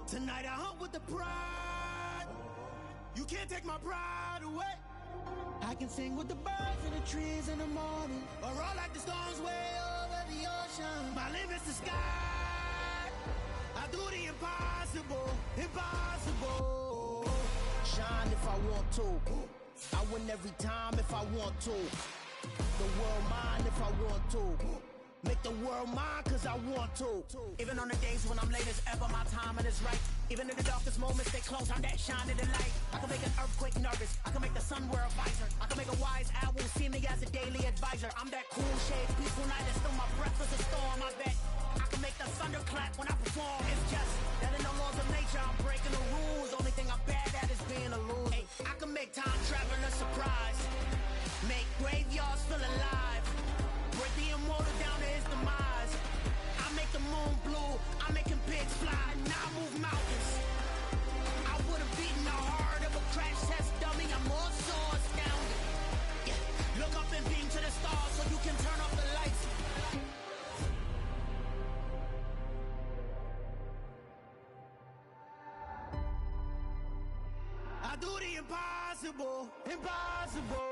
Tonight I hunt with the pride. You can't take my pride away. I can sing with the birds in the trees in the morning, or roll like the storms way over the ocean. My limit's the sky. I do the impossible, impossible. Shine if I want to. I win every time if I want to. The world mine if I want to. Make the world mine cause I want to. Even on the days when I'm late as ever, my timing is right. Even in the darkest moments, they close, I'm that shine in the light. I can make an earthquake nervous, I can make the sun wear a visor. I can make a wise owl see me as a daily advisor. I'm that cool shade, peaceful night, and still my breath is a storm, I bet. I can make the thunder clap when I perform. It's just that in the laws of nature, I'm breaking the rules. Only thing I'm bad at is being a loser. Hey, I can make time travel a surprise. Make graveyards feel alive. Break the immortal down to his demise. I make the moon blue, I'm making pigs fly. Now I move mountains. I would've beaten the heart of a crash test dummy. I'm more so astounded. Yeah. Look up and beam to the stars so you can turn off the lights. I do the impossible, impossible.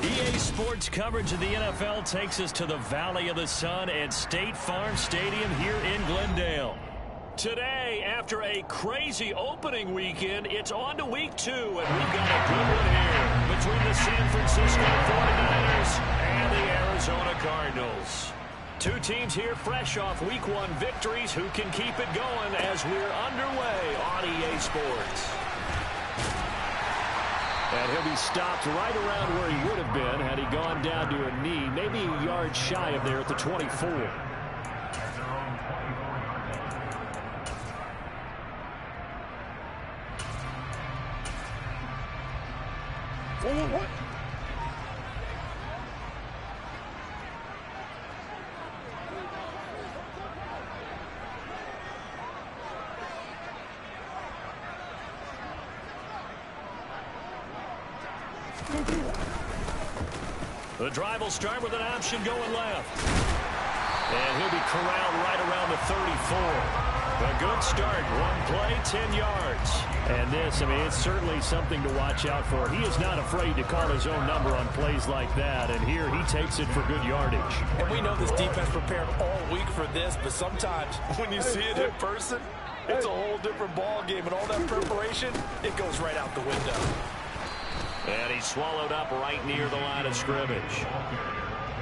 EA Sports coverage of the NFL takes us to the Valley of the Sun at State Farm Stadium here in Glendale. Today, after a crazy opening weekend, it's on to week 2, and we've got a good one here between the San Francisco 49ers and the Arizona Cardinals. Two teams here fresh off week 1 victories who can keep it going as we're underway on EA Sports. And he'll be stopped right around where he would have been had he gone down to a knee, maybe a yard shy of there at the 24. What? The drive will start with an option going left. And he'll be corralled right around the 34. A good start. One play, 10 yards. And this, I mean, it's certainly something to watch out for. He is not afraid to call his own number on plays like that. And here he takes it for good yardage. And we know this defense prepared all week for this, but sometimes when you see it in person, it's a whole different ball game. And all that preparation, it goes right out the window. And he's swallowed up right near the line of scrimmage.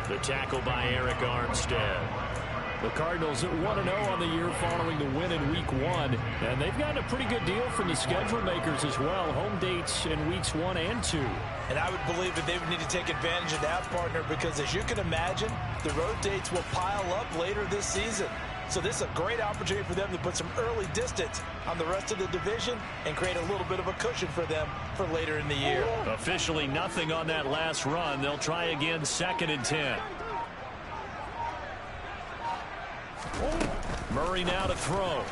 The tackle by Eric Armstead. The Cardinals at 1-0 on the year following the win in week 1. And they've gotten a pretty good deal from the schedule makers as well. Home dates in weeks 1 and 2. And I would believe that they would need to take advantage of that, partner, because as you can imagine, the road dates will pile up later this season. So this is a great opportunity for them to put some early distance on the rest of the division and create a little bit of a cushion for them for later in the year. Officially nothing on that last run. They'll try again 2nd and 10. Murray now to throw.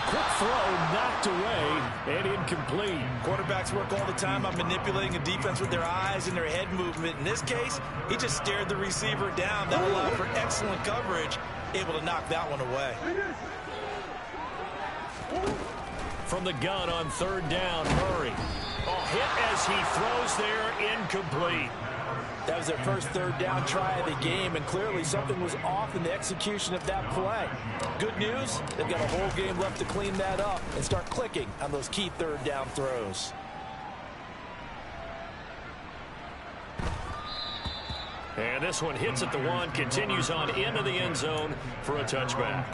Quick throw knocked away and incomplete. Quarterbacks work all the time on manipulating a defense with their eyes and their head movement. In this case, he just stared the receiver down. That allowed for excellent coverage, able to knock that one away. From the gun on 3rd down, Murray. Hit as he throws there, incomplete. That was their first 3rd down try of the game, and clearly something was off in the execution of that play. Good news, they've got a whole game left to clean that up and start clicking on those key 3rd down throws. And this one hits at the 1, continues on into the end zone for a touchback.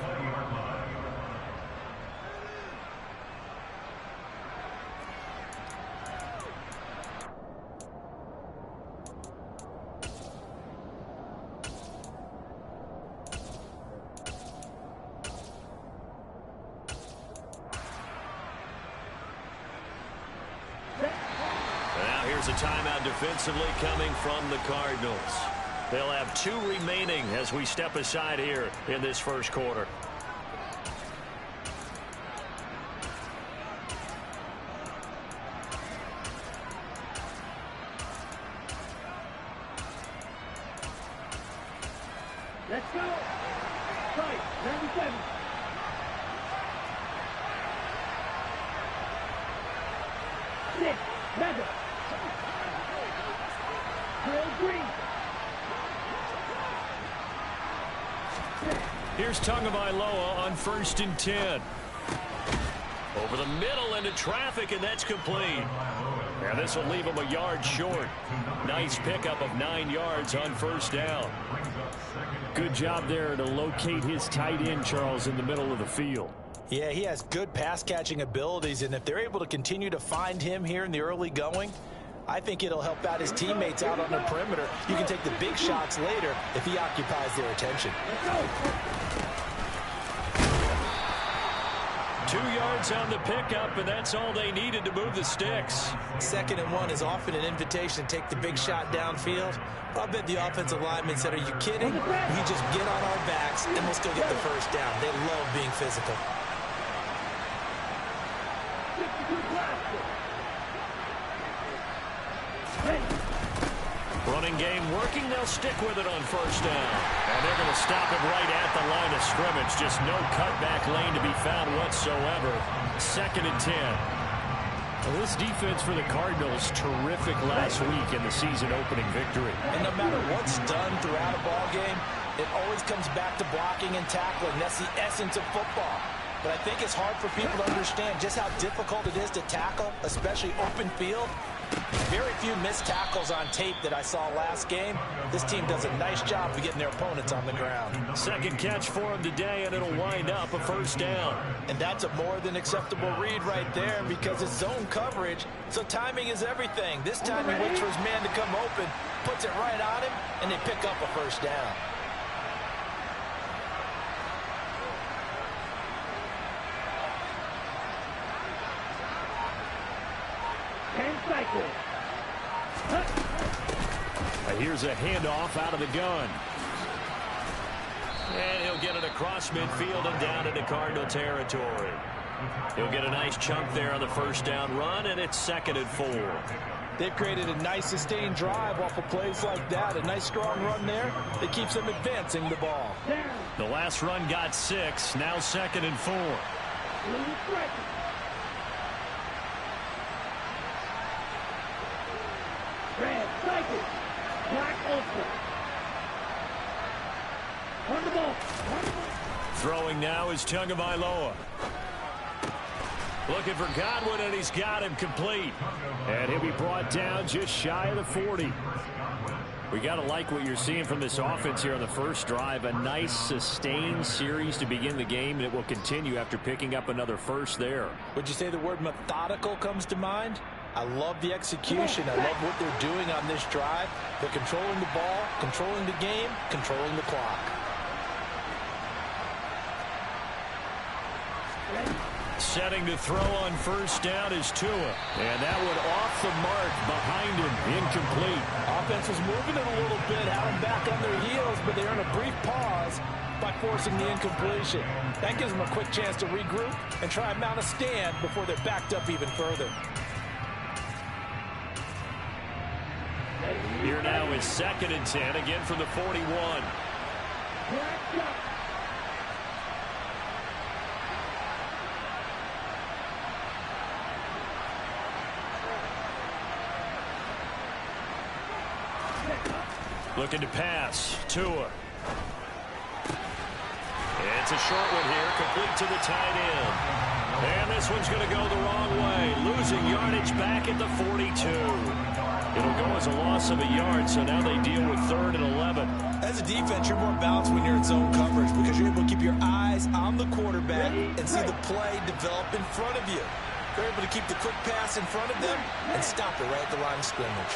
Here's a timeout defensively coming from the Cardinals. They'll have 2 remaining as we step aside here in this first quarter. Let's go. Fight, 97. Six, Mega. Green. Here's Tagovailoa on 1st and 10. Over the middle into traffic, and that's complete. And this will leave him a yard short. Nice pickup of 9 yards on 1st down. Good job there to locate his tight end, Charles, in the middle of the field. Yeah, he has good pass-catching abilities, and if they're able to continue to find him here in the early going, I think it'll help out his teammates out on the perimeter. You can take the big shots later if he occupies their attention. 2 yards on the pickup, and that's all they needed to move the sticks. 2nd and 1 is often an invitation to take the big shot downfield. I bet the offensive lineman said, are you kidding? We just get on our backs, and we'll still get the 1st down. They love being physical. Running game working. They'll stick with it on 1st down. And they're going to stop it right at the line of scrimmage. Just no cutback lane to be found whatsoever. 2nd and 10. Well, this defense for the Cardinals, terrific last week in the season-opening victory. And no matter what's done throughout a ball game, it always comes back to blocking and tackling. That's the essence of football. But I think it's hard for people to understand just how difficult it is to tackle, especially open field. Very few missed tackles on tape that I saw last game. This team does a nice job of getting their opponents on the ground. 2nd catch for him today, and it'll wind up a 1st down. And that's a more than acceptable read right there because it's zone coverage, so timing is everything. This time he waits for his man to come open, puts it right on him, and they pick up a 1st down. Here's a handoff out of the gun. And he'll get it across midfield and down into Cardinal territory. He'll get a nice chunk there on the 1st down run, and it's 2nd and 4. They've created a nice sustained drive off of plays like that. A nice strong run there that keeps them advancing the ball. The last run got 6. Now 2nd and 4. Red, cycle. Black, ultra. On the ball. Throwing now is Tagovailoa. Looking for Godwin, and he's got him complete. And he'll be brought down just shy of the 40. We got to like what you're seeing from this offense here on the first drive. A nice sustained series to begin the game, and it will continue after picking up another first there. Would you say the word methodical comes to mind? I love the execution. I love what they're doing on this drive. They're controlling the ball, controlling the game, controlling the clock. Setting to throw on 1st down is Tua. And that one off the mark behind him. Incomplete. Offense was moving it a little bit, had them back on their heels, but they earn a brief pause by forcing the incompletion. That gives them a quick chance to regroup and try and mount a stand before they're backed up even further. Here now is 2nd and 10, again from the 41. Looking to pass. Tua. It's a short one here, complete to the tight end. And this one's going to go the wrong way. Losing yardage back at the 42. It'll go as a loss of a yard, so now they deal with 3rd and 11. As a defense, you're more balanced when you're in zone coverage because you're able to keep your eyes on the quarterback and see the play develop in front of you. They're able to keep the quick pass in front of them and stop it right at the line of scrimmage.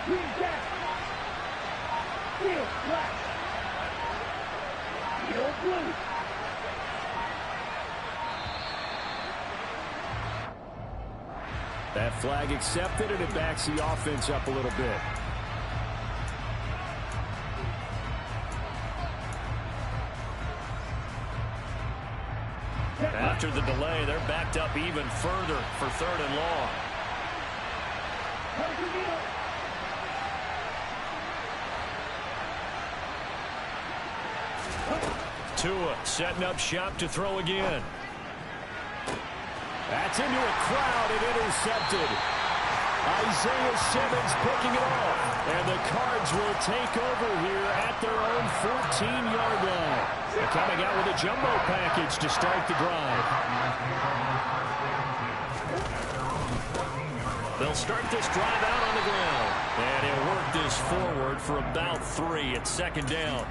Green back. Field black. Field blue. That flag accepted, and it backs the offense up a little bit. After the delay, they're backed up even further for 3rd and long. Tua setting up shop to throw again. That's into a crowd and intercepted. Isaiah Simmons picking it off. And the Cards will take over here at their own 14-yard line. They're coming out with a jumbo package to start the drive. They'll start this drive out on the ground. And he'll work this forward for about 3 at 2nd down.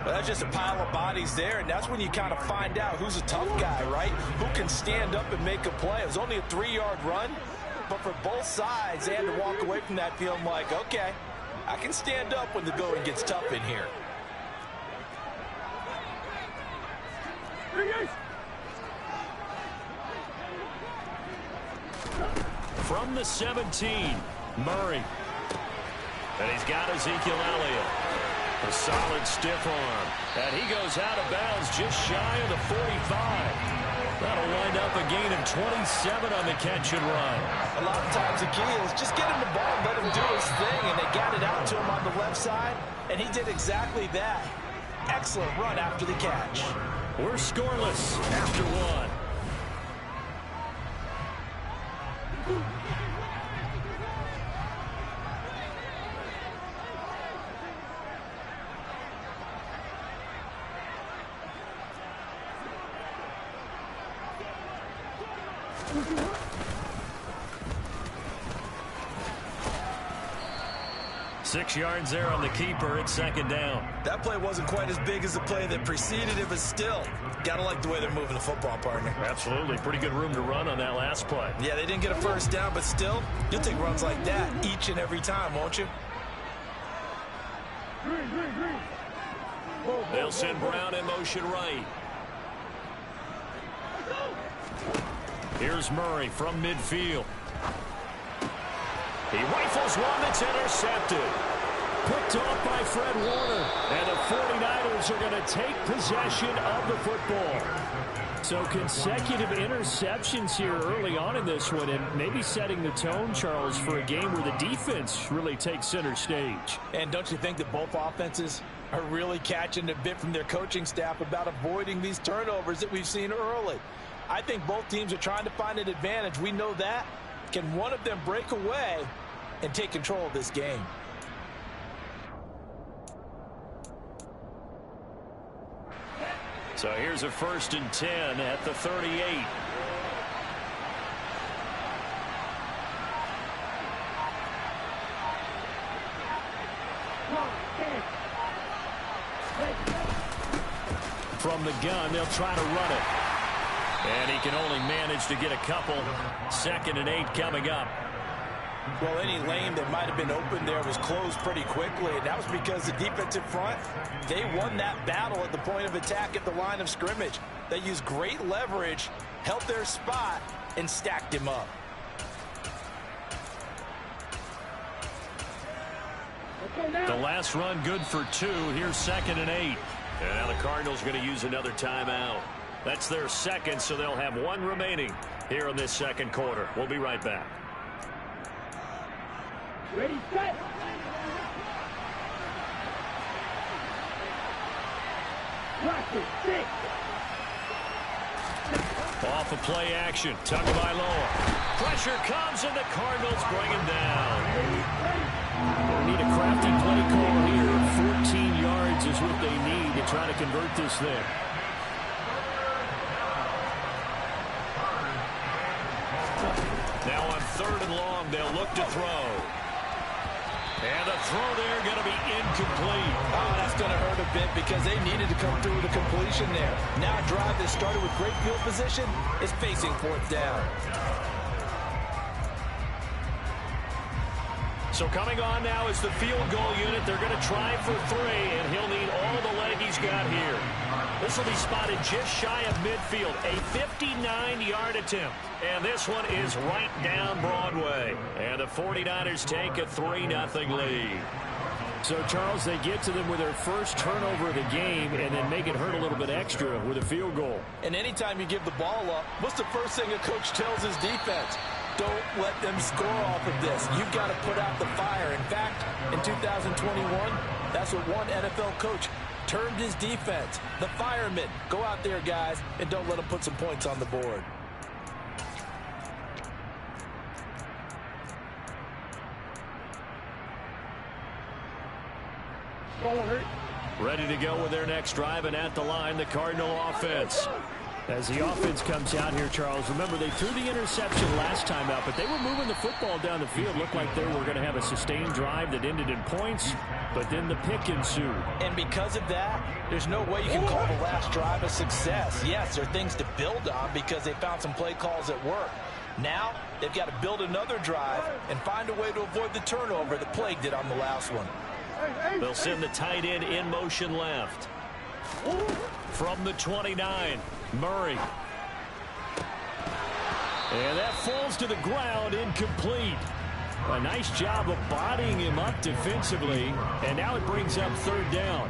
Well, that's just a pile of bodies there, and that's when you kind of find out who's a tough guy, right? Who can stand up and make a play. It was only a 3-yard run, but for both sides, they had to walk away from that feeling like, okay, I can stand up when the going gets tough in here. From the 17, Murray. And he's got Ezekiel Elliott. A solid stiff arm. And he goes out of bounds just shy of the 45. That'll wind up a gain of 27 on the catch and run. A lot of times the key is just get him the ball and let him do his thing. And they got it out to him on the left side. And he did exactly that. Excellent run after the catch. We're scoreless after 1. Six yards there on the keeper at 2nd down. That play wasn't quite as big as the play that preceded it, but still, gotta like the way they're moving the football, partner. Absolutely. Pretty good room to run on that last play. Yeah, they didn't get a first down, but still, you'll take runs like that each and every time, won't you? They'll send Brown in motion right. Here's Murray from midfield. He rifles one that's intercepted. Picked off by Fred Warner. And the 49ers are going to take possession of the football. So consecutive interceptions here early on in this one, and maybe setting the tone, Charles, for a game where the defense really takes center stage. And don't you think that both offenses are really catching a bit from their coaching staff about avoiding these turnovers that we've seen early? I think both teams are trying to find an advantage. We know that. Can one of them break away and take control of this game? So here's a 1st and 10 at the 38. From the gun, they'll try to run it. And he can only manage to get a couple. 2nd and 8 coming up. Well, any lane that might have been open there was closed pretty quickly, and that was because the defensive front, they won that battle at the point of attack at the line of scrimmage. They used great leverage, held their spot, and stacked him up. The last run good for 2. Here's 2nd and 8. And now the Cardinals are going to use another timeout. That's their 2nd, so they'll have 1 remaining here in this 2nd quarter. We'll be right back. Ready, set. Practice, 6. Off of play action. Tagovailoa. Pressure comes, and the Cardinals bring him down. They need a crafty play call here. 14 yards is what they need to try to convert this thing. Now on 3rd and long, they'll look to throw. And the throw there going to be incomplete. Oh, that's going to hurt a bit because they needed to come through with a completion there. Now a drive that started with great field position is facing 4th down. So coming on now is the field goal unit. They're going to try for 3, and he'll need all the leg he's got here. This will be spotted just shy of midfield, a 59-yard attempt. And this one is right down Broadway. And the 49ers take a 3-0 lead. So, Charles, they get to them with their first turnover of the game and then make it hurt a little bit extra with a field goal. And anytime you give the ball up, what's the first thing a coach tells his defense? Don't let them score off of this. You've got to put out the fire. In fact, in 2021, that's what one NFL coach termed his defense. The firemen. Go out there, guys, and don't let them put some points on the board. Ready to go with their next drive, and at the line, the Cardinal offense. As the offense comes out here, Charles, remember they threw the interception last time out, but they were moving the football down the field. Looked like they were going to have a sustained drive that ended in points, but then the pick ensued. And because of that, there's no way you can call the last drive a success. Yes, there are things to build on because they found some play calls that work. Now, they've got to build another drive and find a way to avoid the turnover that plagued it on the last one. They'll send the tight end in motion left. From the 29, Murray. And that falls to the ground, incomplete. A nice job of bodying him up defensively, and now it brings up 3rd down.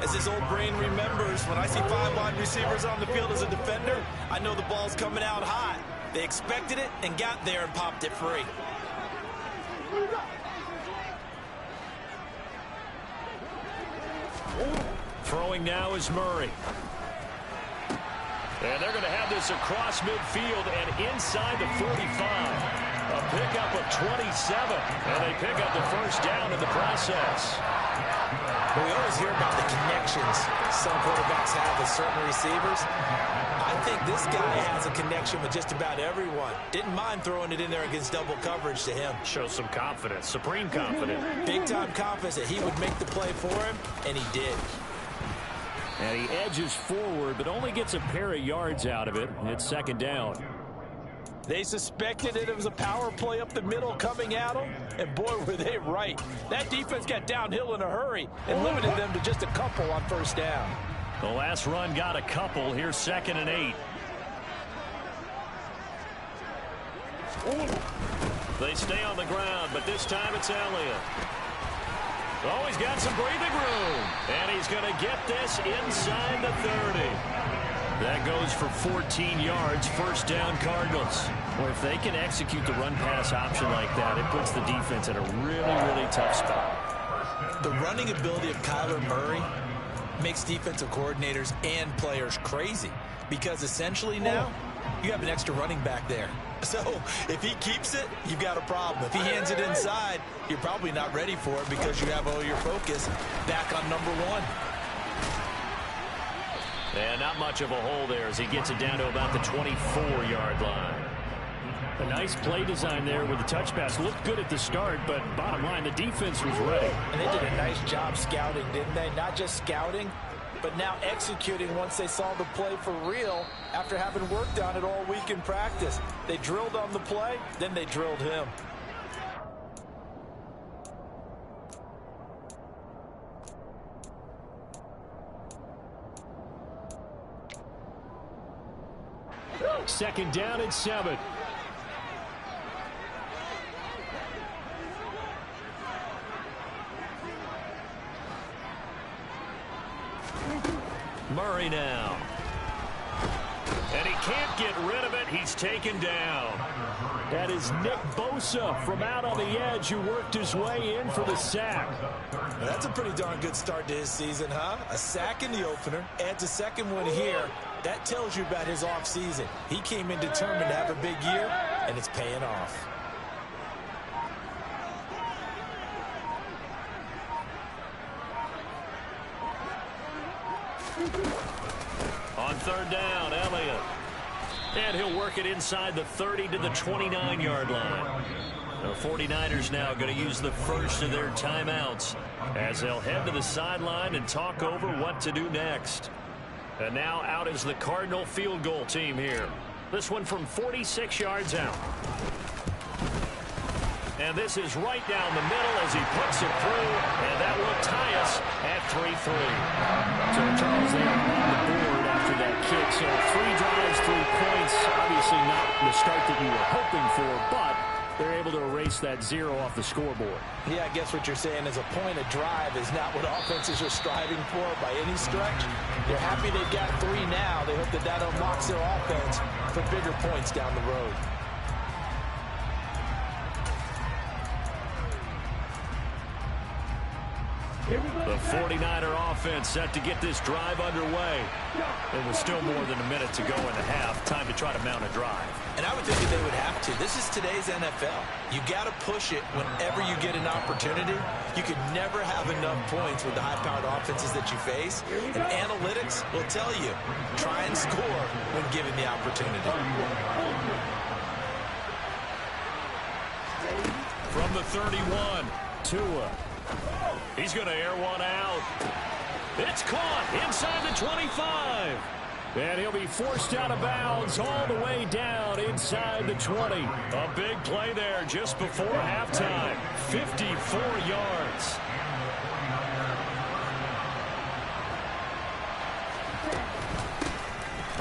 As his old brain remembers, when I see 5 wide receivers on the field as a defender, I know the ball's coming out hot. They expected it and got there and popped it free. Throwing now is Murray. And they're going to have this across midfield and inside the 45. A pickup of 27. And they pick up the 1st down in the process. We always hear about the connections some quarterbacks have with certain receivers. I think this guy has a connection with just about everyone. Didn't mind throwing it in there against double coverage to him. Shows some confidence, supreme confidence. Big-time confidence that he would make the play for him, and he did. And he edges forward, but only gets a pair of yards out of it. It's 2nd down. They suspected it was a power play up the middle coming at them, and boy, were they right. That defense got downhill in a hurry and limited them to just a couple on 1st down. The last run got a couple. Here's 2nd and 8. They stay on the ground, but this time it's Elliott. Oh, he's got some breathing room. And he's going to get this inside the 30. That goes for 14 yards, 1st down Cardinals. Well, if they can execute the run-pass option like that, it puts the defense in a really, really tough spot. The running ability of Kyler Murray makes defensive coordinators and players crazy because essentially now you have an extra running back there. So if he keeps it, you've got a problem. If he hands it inside, you're probably not ready for it because you have all your focus back on number 1. And not much of a hole there as he gets it down to about the 24-yard line. A nice play design there with the touch pass. Looked good at the start, but bottom line, the defense was ready. And they did a nice job scouting, didn't they? Not just scouting, but now executing once they saw the play for real after having worked on it all week in practice. They drilled on the play, then they drilled him. Second down and 7. Murray now. And he can't get rid of it. He's taken down. That is Nick Bosa from out on the edge who worked his way in for the sack. Well, that's a pretty darn good start to his season, huh? A sack in the opener, adds a second one here. That tells you about his offseason. He came in determined to have a big year, and it's paying off. On 3rd down, Elliott. And he'll work it inside the 30 to the 29-yard line. The 49ers now going to use the first of their timeouts as they'll head to the sideline and talk over what to do next. And now out is the Cardinal field goal team here. This one from 46 yards out. And this is right down the middle as he puts it through, and that will tie us at 3-3. So, Charles, they are on the board after that kick. So 3 drives, 3 points. Obviously not the start that you were hoping for, but they're able to erase that 0 off the scoreboard. Yeah, I guess what you're saying is a point of drive is not what offenses are striving for by any stretch. They're happy they've got 3 now. They hope that that unlocks their offense for bigger points down the road. The 49er offense set to get this drive underway. It was still more than a minute to go in the half. Time to try to mount a drive. And I would think that they would have to. This is today's NFL. You got to push it whenever you get an opportunity. You can never have enough points with the high-powered offenses that you face. And analytics will tell you, try and score when given the opportunity. From the 31, Tua. He's going to air one out. It's caught inside the 25. And he'll be forced out of bounds all the way down inside the 20. A big play there just before halftime. 54 yards.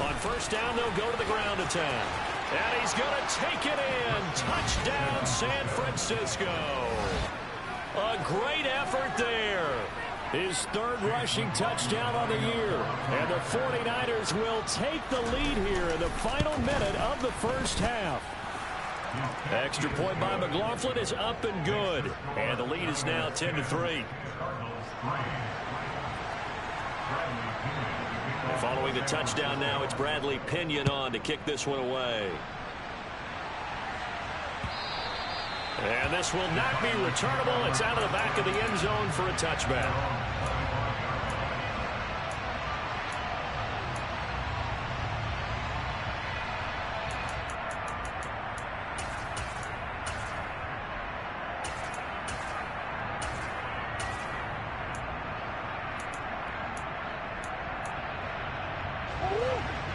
On first down, they'll go to the ground attack. And he's going to take it in. Touchdown, San Francisco. A great effort there. His 3rd rushing touchdown on the year. And the 49ers will take the lead here in the final minute of the first half. Extra point by McLaughlin is up and good. And the lead is now 10-3. Following the touchdown now, it's Bradley Pinion on to kick this one away. And this will not be returnable. It's out of the back of the end zone for a touchback.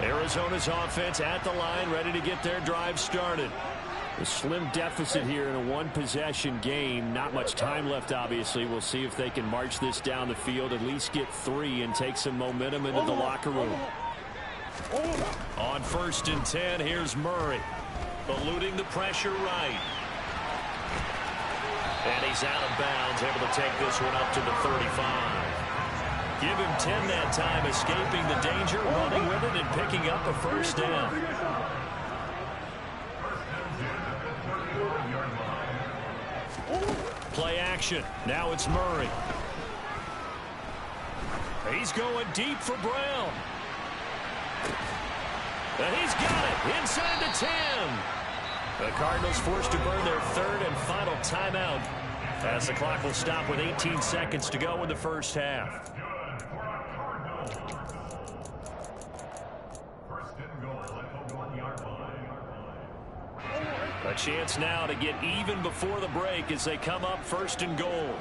Arizona's offense at the line, ready to get their drive started. A slim deficit here in a 1-possession game. Not much time left, obviously. We'll see if they can march this down the field, at least get 3 and take some momentum into the locker room. On 1st and 10, here's Murray. Eluding the pressure right. And he's out of bounds, able to take this one up to the 35. Give him 10 that time, escaping the danger, running with it, and picking up a first down. Play action. Now it's Murray. He's going deep for Brown. And he's got it inside the 10. The Cardinals forced to burn their 3rd and final timeout as the clock will stop with 18 seconds to go in the first half. A chance now to get even before the break as they come up 1st and goal.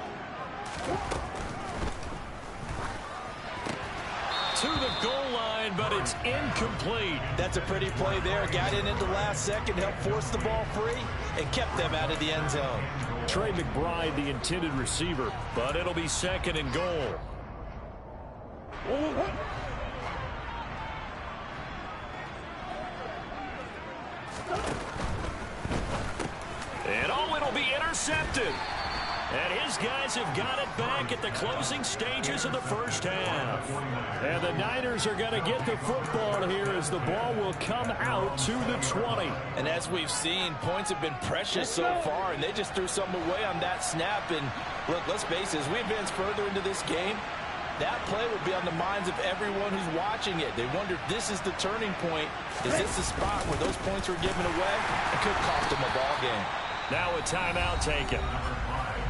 To the goal line, but it's incomplete. That's a pretty play there. Got in at the last second, helped force the ball free, and kept them out of the end zone. Trey McBride, the intended receiver, but it'll be 2nd and goal. And it'll be intercepted. And his guys have got it back at the closing stages of the first half. And the Niners are going to get the football here as the ball will come out to the 20. And as we've seen, points have been precious so far, and they just threw some away on that snap. And look, let's face it, as we advance further into this game, that play will be on the minds of everyone who's watching it. They wonder if this is the turning point. Is this the spot where those points were given away? It could cost them a ball game. Now a timeout taken.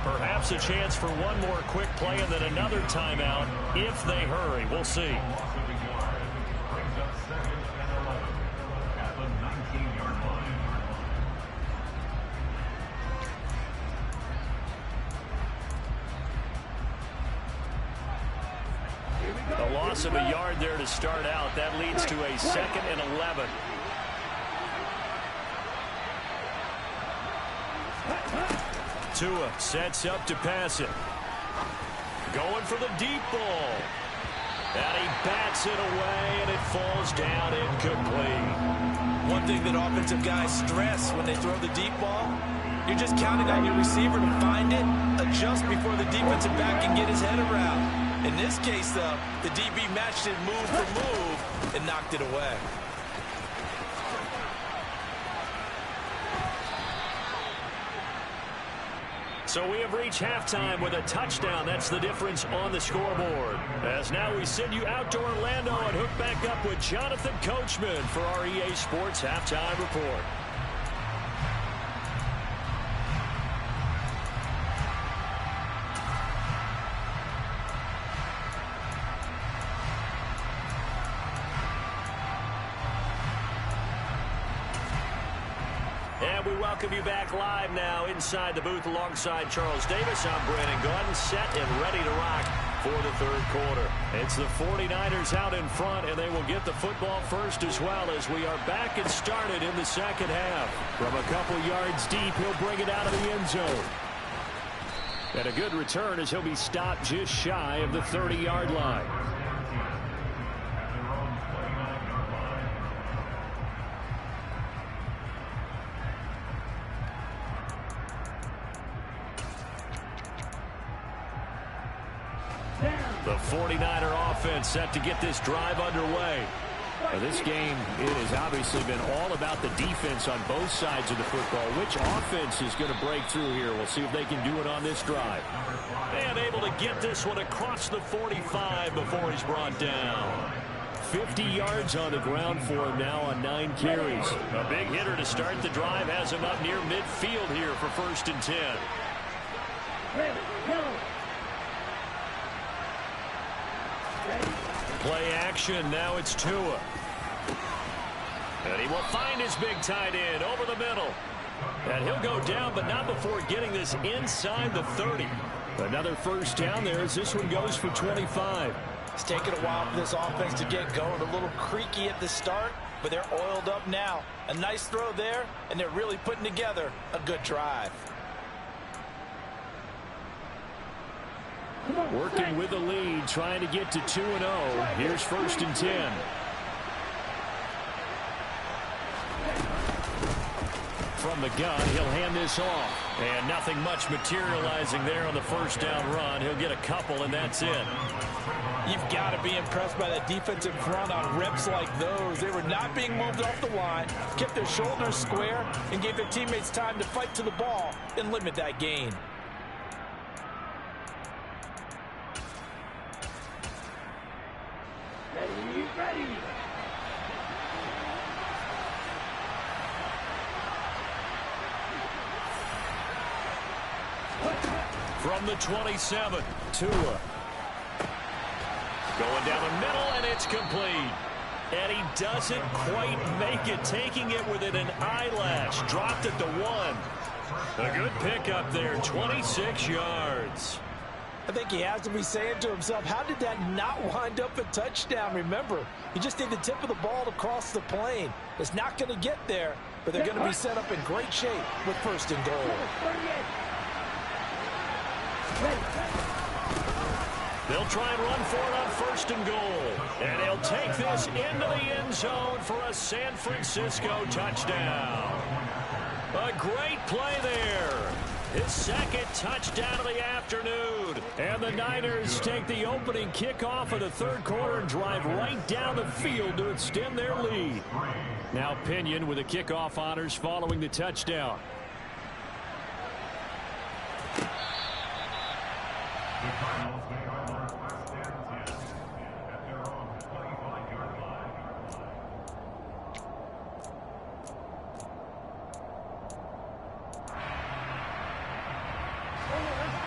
Perhaps a chance for one more quick play and then another timeout if they hurry. We'll see. A loss of a yard there to start out. That leads to a 2nd and 11. Tua sets up to pass it. Going for the deep ball. And he bats it away, and it falls down incomplete. One thing that offensive guys stress when they throw the deep ball, you're just counting on your receiver to find it, adjust before the defensive back can get his head around. In this case, though, the DB matched it move for move and knocked it away. So we have reached halftime with a touchdown. That's the difference on the scoreboard. As now we send you out to Orlando and hook back up with Jonathan Coachman for our EA Sports Halftime Report. And we welcome you back live now inside the booth alongside Charles Davis. I'm Brandon Gordon, set and ready to rock for the third quarter. It's the 49ers out in front, and they will get the football first as well as we are back and started in the second half. From a couple yards deep, he'll bring it out of the end zone. And a good return as he'll be stopped just shy of the 30-yard line. The 49er offense set to get this drive underway. Now, this game, it has obviously been all about the defense on both sides of the football. Which offense is going to break through here? We'll see if they can do it on this drive. And able to get this one across the 45 before he's brought down. 50 yards on the ground for him now on 9 carries. A big hitter to start the drive has him up near midfield here for 1st and 10. Play action, now it's Tua. And he will find his big tight end over the middle. And he'll go down, but not before getting this inside the 30. Another first down there as this one goes for 25. It's taken a while for this offense to get going. A little creaky at the start, but they're oiled up now. A nice throw there, and they're really putting together a good drive. Working with the lead, trying to get to 2-0. Here's 1st and 10. From the gun, he'll hand this off. And nothing much materializing there on the first down run. He'll get a couple, and that's it. You've got to be impressed by that defensive front on reps like those. They were not being moved off the line, kept their shoulders square, and gave their teammates time to fight to the ball and limit that gain. Ready. From the 27, Tua. Going down the middle, and it's complete. And he doesn't quite make it, taking it within an eyelash. Dropped at the 1. A good pickup there, 26 yards. I think he has to be saying to himself, how did that not wind up a touchdown? Remember, he just did the tip of the ball to cross the plane. It's not going to get there, but they're going to be set up in great shape with 1st and goal. They'll try and run for it on 1st and goal. And he'll take this into the end zone for a San Francisco touchdown. A great play there. His 2nd touchdown of the afternoon. And the Niners take the opening kickoff of the 3rd quarter and drive right down the field to extend their lead. Now Pinion with the kickoff honors following the touchdown.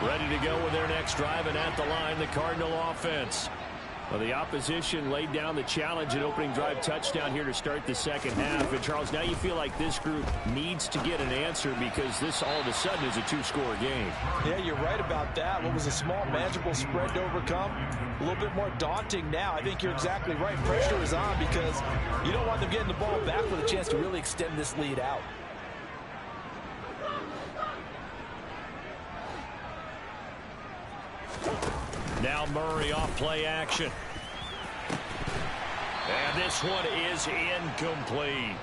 Ready to go with their next drive, and at the line, the Cardinal offense. Well, the opposition laid down the challenge and opening drive touchdown here to start the second half. And, Charles, now you feel like this group needs to get an answer because this all of a sudden is a 2-score game. Yeah, you're right about that. What was a small, manageable spread to overcome, a little bit more daunting now. I think you're exactly right. Pressure is on because you don't want them getting the ball back with a chance to really extend this lead out. Now Murray off play action. And this one is incomplete.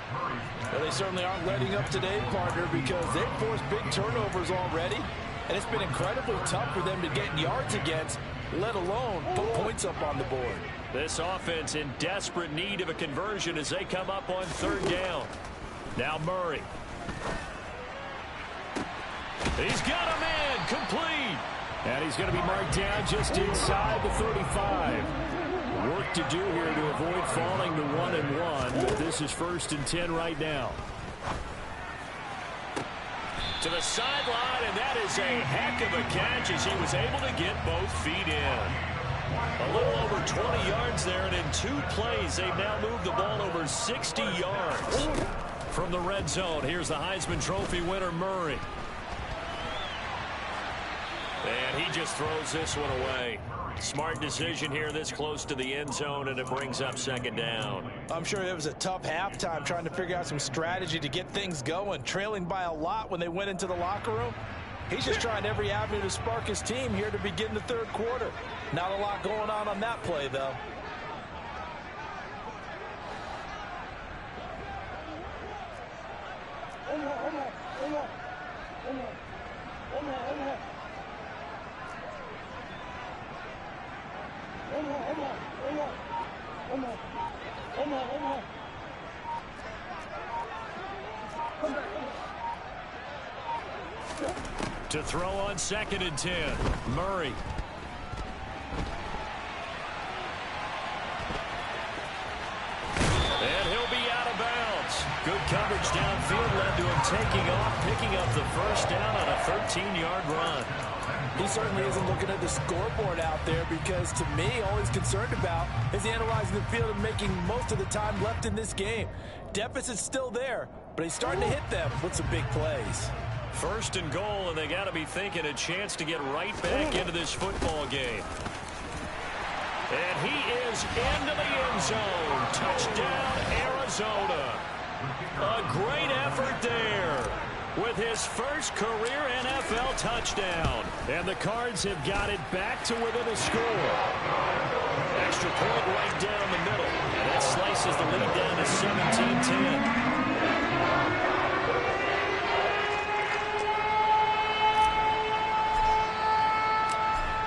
Well, they certainly aren't letting up today, partner, because they've forced big turnovers already. And it's been incredibly tough for them to get yards against, let alone put points up on the board. This offense in desperate need of a conversion as they come up on third down. Now Murray. He's got a man complete. And he's going to be marked down just inside the 35. Work to do here to avoid falling to 1-1. But this is 1st and 10 right now. To the sideline, and that is a heck of a catch as he was able to get both feet in. A little over 20 yards there, and in 2 plays, they've now moved the ball over 60 yards. From the red zone, here's the Heisman Trophy winner, Murray. And he just throws this one away. Smart decision here this close to the end zone, and it brings up 2nd down. I'm sure it was a tough halftime trying to figure out some strategy to get things going, trailing by a lot when they went into the locker room. He's just trying every avenue to spark his team here to begin the 3rd quarter. Not a lot going on that play, though. To throw on 2nd and 10, Murray. And he'll be out of bounds. Good coverage downfield led to him taking off, picking up the 1st down on a 13-yard run. He certainly isn't looking at the scoreboard out there because, to me, all he's concerned about is analyzing the field and making most of the time left in this game. Deficit's still there, but he's starting to hit them with some big plays. 1st and goal, and they got to be thinking a chance to get right back into this football game. And he is into the end zone. Touchdown, Arizona. A great effort there with his first career NFL touchdown. And the Cards have got it back to within a score. Extra point right down the middle. And that slices the lead down to 17-10.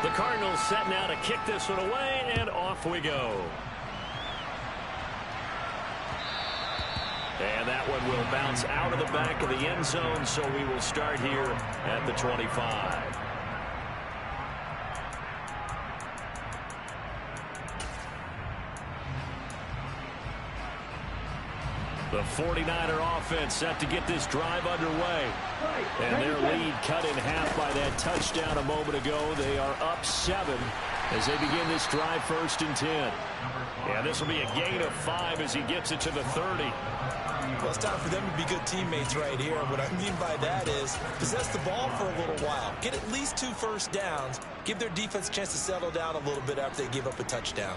The Cardinals set now to kick this one away, and off we go. And that one will bounce out of the back of the end zone, so we will start here at the 25. The 49er offense set to get this drive underway. And their lead cut in half by that touchdown a moment ago. They are up 7 as they begin this drive 1st and 10. And this will be a gain of 5 as he gets it to the 30. Well, it's time for them to be good teammates right here. What I mean by that is possess the ball for a little while. Get at least 2 first downs. Give their defense a chance to settle down a little bit after they give up a touchdown.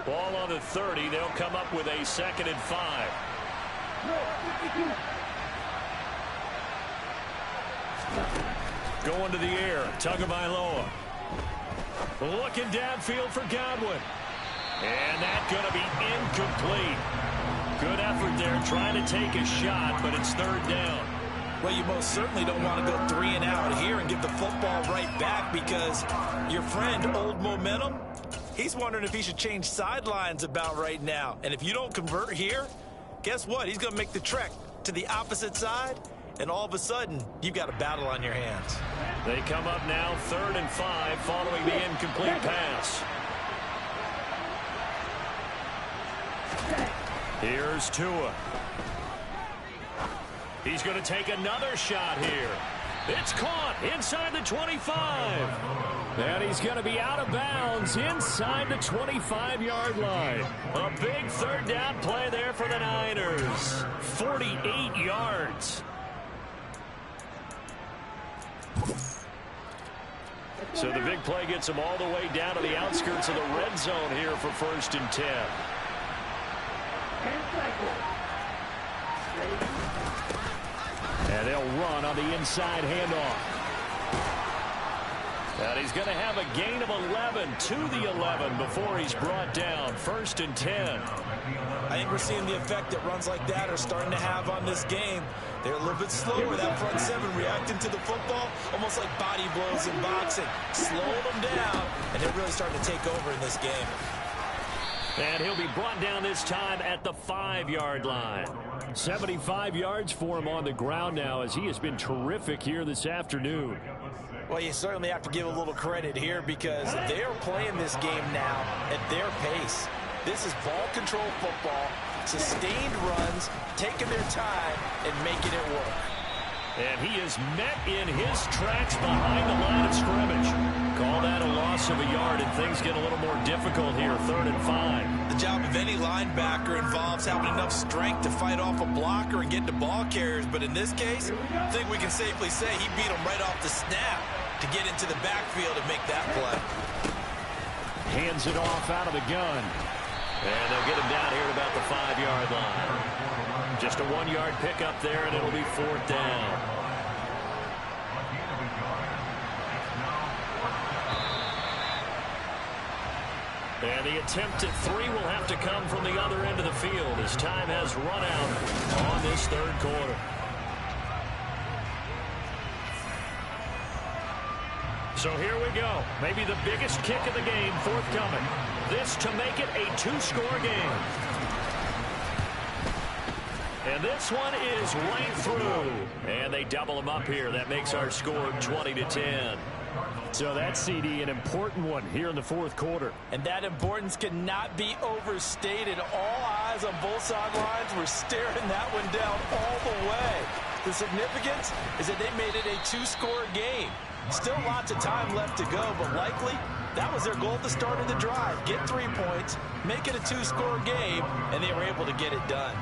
Ball on the 30. They'll come up with a 2nd and 5. Going to the air. Tagovailoa. Looking downfield for Godwin. And that's going to be incomplete. Good effort there trying to take a shot, but it's 3rd down. Well, you most certainly don't want to go 3 and out here and give the football right back because your friend, Old Momentum, he's wondering if he should change sidelines about right now. And if you don't convert here, guess what? He's going to make the trek to the opposite side, and all of a sudden, you've got a battle on your hands. They come up now 3rd and 5 following the incomplete pass. Here's Tua. He's going to take another shot here. It's caught inside the 25. And he's going to be out of bounds inside the 25-yard line. A big 3rd down play there for the Niners. 48 yards. So the big play gets him all the way down to the outskirts of the red zone here for 1st and 10. 10 seconds. And they'll run on the inside handoff. And he's going to have a gain of 11 to the 11 before he's brought down. 1st and 10. I think we're seeing the effect that runs like that are starting to have on this game. They're a little bit slower, that front seven, reacting to the football, almost like body blows in boxing. Slow them down, and they're really starting to take over in this game. And he'll be brought down this time at the 5-yard line. 75 yards for him on the ground now, as he has been terrific here this afternoon. Well, you certainly have to give a little credit here because they are playing this game now at their pace. This is ball control football, sustained runs, taking their time, and making it work. And he is met in his tracks behind the line of scrimmage. Call that a loss of a yard, and things get a little more difficult here, 3rd and 5. The job of any linebacker involves having enough strength to fight off a blocker and get to ball carriers, but in this case, I think we can safely say he beat him right off the snap to get into the backfield and make that play. Hands it off out of the gun. And they'll get him down here at about the 5-yard line. Just a 1-yard pickup there, and it'll be 4th down. And the attempt at 3 will have to come from the other end of the field as time has run out on this 3rd quarter. So here we go. Maybe the biggest kick of the game forthcoming. This to make it a 2-score game. And this one is right through. And they double them up here. That makes our score 20-10. So that, CD, an important one here in the 4th quarter. And that importance cannot be overstated. All eyes on both sidelines were staring that one down all the way. The significance is that they made it a 2-score game. Still lots of time left to go, but likely that was their goal at the start of the drive. Get 3 points, make it a 2-score game, and they were able to get it done.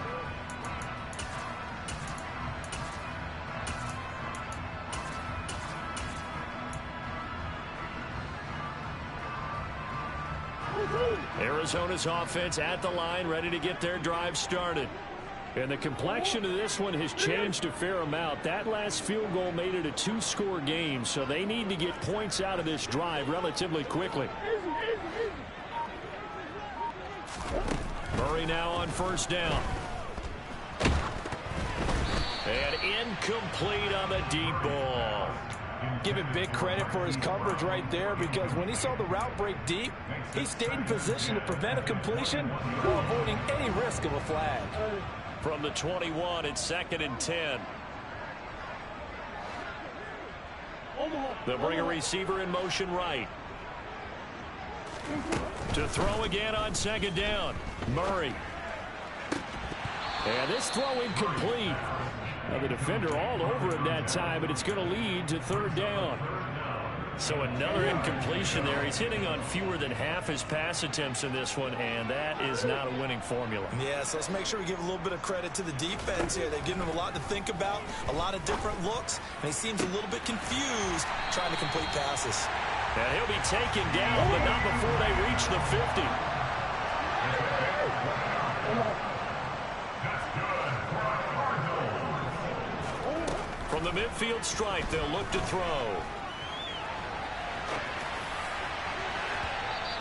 Arizona's offense at the line, ready to get their drive started. And the complexion of this one has changed a fair amount. That last field goal made it a 2-score game, so they need to get points out of this drive relatively quickly. Murray now on 1st down. And incomplete on the deep ball. Give him big credit for his coverage right there, because when he saw the route break deep, he stayed in position to prevent a completion while avoiding any risk of a flag. From the 21, it's 2nd and 10. They'll bring a receiver in motion right. To throw again on 2nd down. Murray. And this throw incomplete. Now the defender all over him that time, but it's going to lead to 3rd down. So another incompletion there. He's hitting on fewer than half his pass attempts in this one, and that is not a winning formula. Yeah, so let's make sure we give a little bit of credit to the defense here. They've given him a lot to think about, a lot of different looks, and he seems a little bit confused trying to complete passes. And he'll be taken down, but not before they reach the 50. From the midfield stripe, they'll look to throw.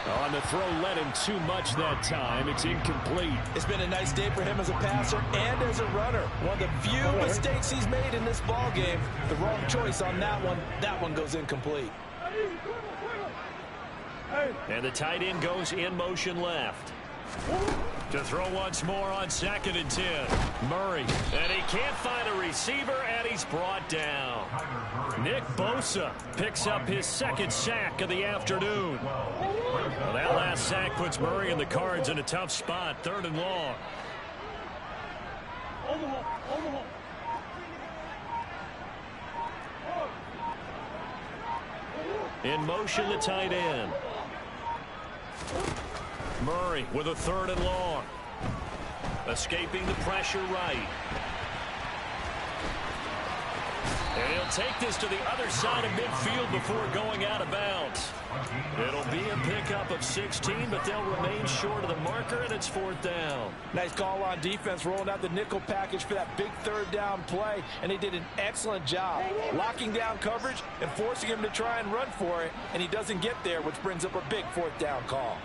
On the throw, led him too much that time. It's incomplete. It's been a nice day for him as a passer and as a runner. One of the few mistakes he's made in this ball game. The wrong choice on that one. That one goes incomplete. And the tight end goes in motion left. To throw once more on 2nd and 10. Murray. And he can't find a receiver, and he's brought down. Nick Bosa picks up his 2nd sack of the afternoon. Well, that last sack puts Murray and the Cards in a tough spot. 3rd and long. In motion, the tight end. Murray with a 3rd and long. Escaping the pressure right. And he'll take this to the other side of midfield before going out of bounds. It'll be a pickup pickup of 16, but they'll remain short of the marker, and it's 4th down. Nice call on defense, rolling out the nickel package for that big 3rd down play, and they did an excellent job locking down coverage and forcing him to try and run for it, and he doesn't get there, which brings up a big 4th down call.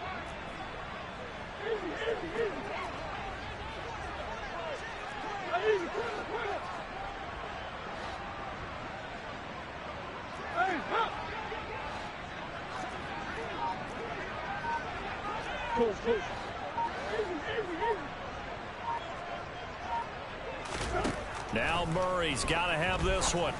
Now Murray's got to have this one.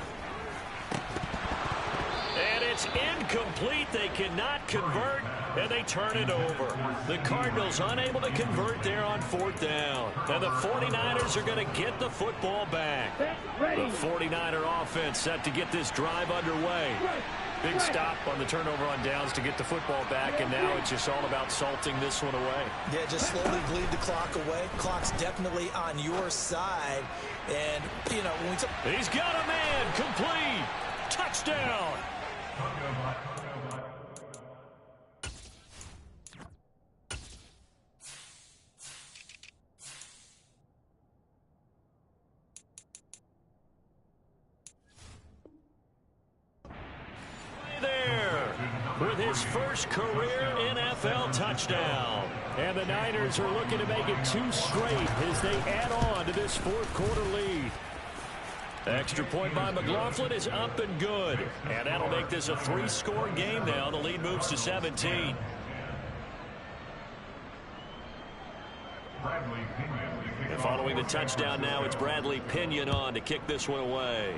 And it's incomplete. They cannot convert, and they turn it over. The Cardinals unable to convert there on 4th down. And the 49ers are going to get the football back. The 49er offense set to get this drive underway. Big stop on the turnover on downs to get the football back, and now it's just all about salting this one away. Yeah, just slowly bleed the clock away. Clock's definitely on your side. And, you know, when he's got a man, complete. Touchdown. There with his first career NFL touchdown. And the Niners are looking to make it 2 straight as they add on to this 4th quarter lead. Extra point by McLaughlin is up and good. And that'll make this a 3-score game now. The lead moves to 17. And following the touchdown now, it's Bradley Pinion on to kick this one away.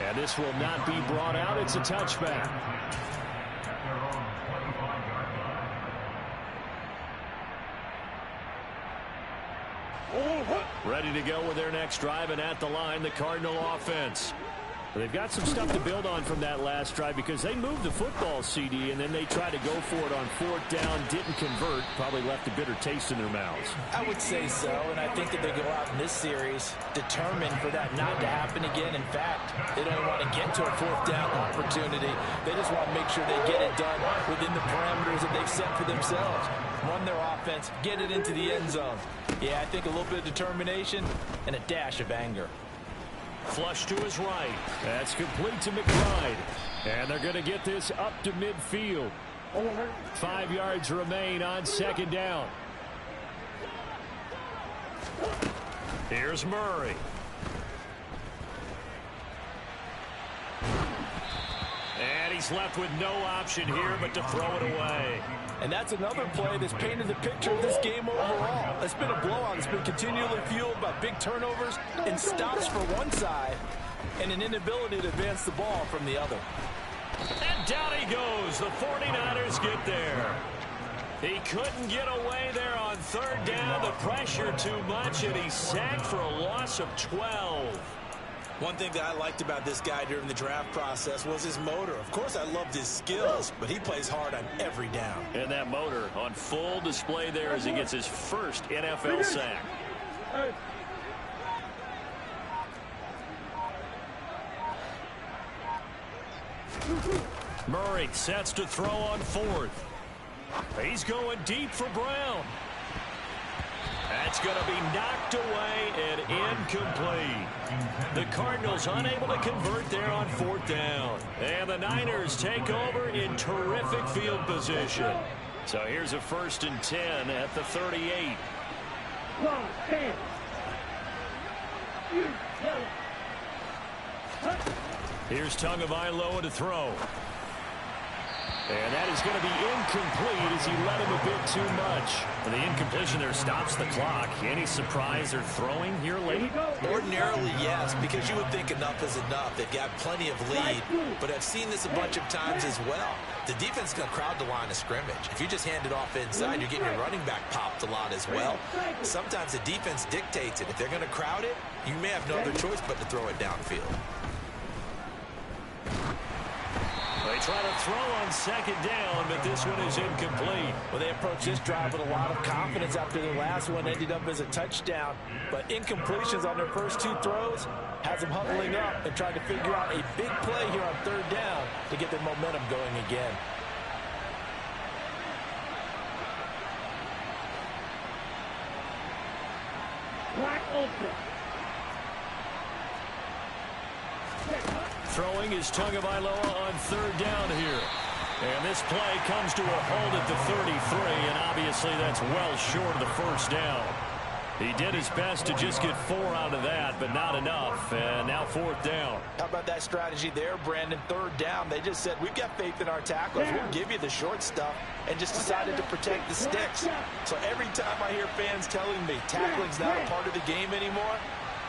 And this will not be brought out. It's a touchback. Ready to go with their next drive, and at the line, the Cardinal offense. They've got some stuff to build on from that last drive because they moved the football, CD, and then they tried to go for it on 4th down, didn't convert, probably left a bitter taste in their mouths. I would say so, and I think that they go out in this series determined for that not to happen again. In fact, they don't want to get to a 4th down opportunity. They just want to make sure they get it done within the parameters that they've set for themselves. Run their offense, get it into the end zone. Yeah, I think a little bit of determination and a dash of anger. Flush to his right. That's complete to McBride. And they're going to get this up to midfield. 5 yards remain on 2nd down. Here's Murray. And he's left with no option here but to throw it away. And that's another play that's painted the picture of this game overall. It's been a blowout. It's been continually fueled by big turnovers and stops for one side and an inability to advance the ball from the other. And down he goes. The 49ers get there. He couldn't get away there on 3rd down. The pressure too much, and he's sacked for a loss of 12. One thing that I liked about this guy during the draft process was his motor. Of course, I loved his skills, but he plays hard on every down. And that motor on full display there as he gets his first NFL sack. Murray sets to throw on 4th. He's going deep for Brown. That's going to be knocked away and incomplete. The Cardinals unable to convert there on 4th down. And the Niners take over in terrific field position. So here's a 1st and 10 at the 38. Here's Tagovailoa to throw. And that is going to be incomplete as he led him a bit too much. And the incompletion there stops the clock. Any surprise they're throwing here late? Ordinarily, yes, because you would think enough is enough. They've got plenty of lead, but I've seen this a bunch of times as well. The defense is going to crowd the line of scrimmage. If you just hand it off inside, you're getting your running back popped a lot as well. Sometimes the defense dictates it. If they're going to crowd it, you may have no other choice but to throw it downfield. They try to throw on 2nd down, but this one is incomplete. Well, they approached this drive with a lot of confidence after the last one ended up as a touchdown. But incompletions on their first 2 throws, has them huddling up and trying to figure out a big play here on third down to get their momentum going again. Black open. Throwing is Tagovailoa on third down here. And this play comes to a hold at the 33, and obviously that's well short of the first down. He did his best to just get 4 out of that, but not enough. And now fourth down. How about that strategy there, Brandon? Third down. They just said, we've got faith in our tacklers. We'll give you the short stuff, and just decided to protect the sticks. So every time I hear fans telling me tackling's not a part of the game anymore,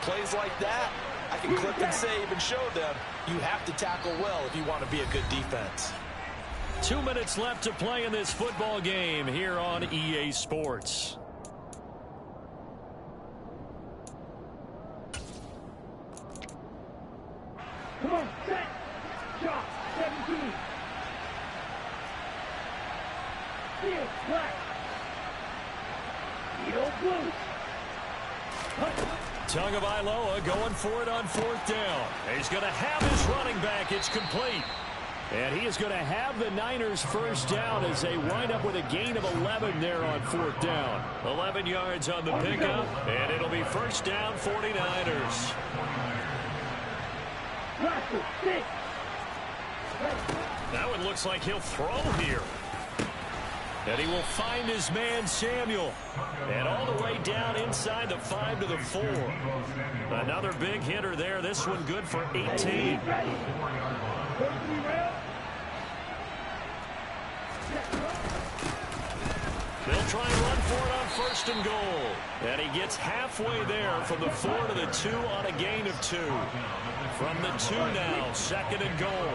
plays like that, I can clip and save and show them you have to tackle well if you want to be a good defense. 2 minutes left to play in this football game here on EA Sports. Come on, set. Shot, 17. Field, black. Field, blue. Tagovailoa going for it on fourth down. He's going to have his running back. It's complete. And he is going to have the Niners first down as they wind up with a gain of 11 there on fourth down. 11 yards on the pickup, and it'll be first down 49ers. That one looks like he'll throw here. And he will find his man Samuel. And all the way down inside the 5 to the 4. Another big hitter there. This one good for 18. They'll try and run for it on first and goal. And he gets halfway there from the 4 to the 2 on a gain of 2. From the 2 now, second and goal.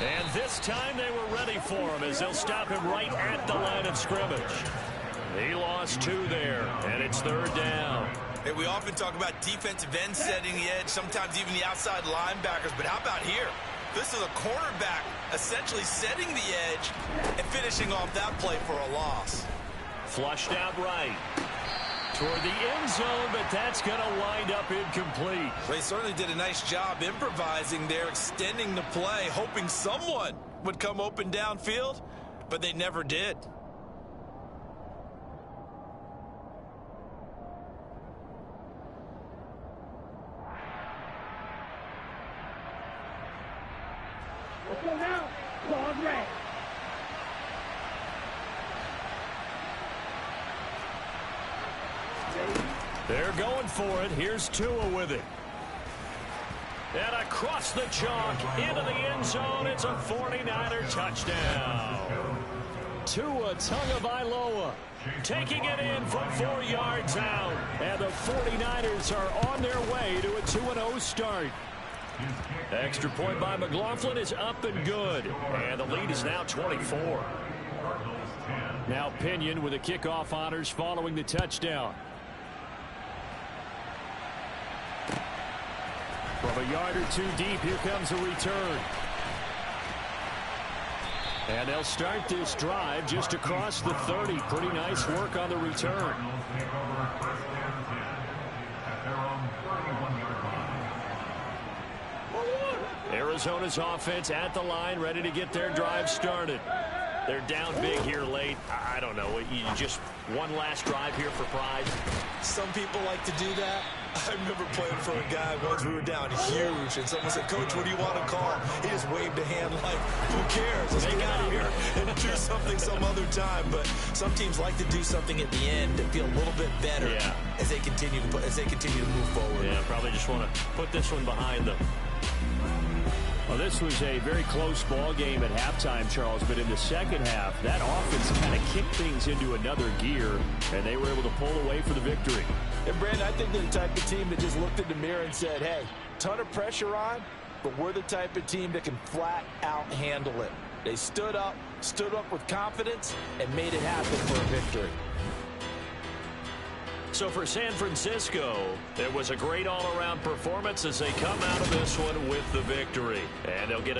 And this time they were ready for him as they'll stop him right at the line of scrimmage. He lost 2 there, and it's third down. Hey, we often talk about defensive ends setting the edge, sometimes even the outside linebackers, but how about here? This is a cornerback essentially setting the edge and finishing off that play for a loss. Flushed out right toward the end zone, but that's going to wind up incomplete. They certainly did a nice job improvising there, extending the play, hoping someone would come open downfield, but they never did. Let's go now. Claws red. They're going for it. Here's Tua with it. And across the chalk into the end zone. It's a 49er touchdown. Tua Tagovailoa taking it in from 4 yards out. And the 49ers are on their way to a 2-0 start. Extra point by McLaughlin is up and good. And the lead is now 24. Now Pinion with the kickoff honors following the touchdown. From a yard or 2 deep, here comes a return. And they'll start this drive just across the 30. Pretty nice work on the return. Arizona's offense at the line, ready to get their drive started. They're down big here late. I don't know. You just one last drive here for pride. Some people like to do that. I remember playing for a guy once. We were down huge, and someone said, "Coach, what do you want to call?" He just waved a hand like, "Who cares? Let's get out of here and do something some other time." But some teams like to do something at the end to feel a little bit better as they continue to move forward. Yeah, probably just want to put this one behind them. Well, this was a very close ball game at halftime, Charles, but in the second half, that offense kind of kicked things into another gear, and they were able to pull away for the victory. And, Brandon, I think they're the type of team that just looked in the mirror and said, hey, ton of pressure on, but we're the type of team that can flat out handle it. They stood up with confidence, and made it happen for a victory. So for San Francisco, it was a great all-around performance as they come out of this one with the victory. And they'll get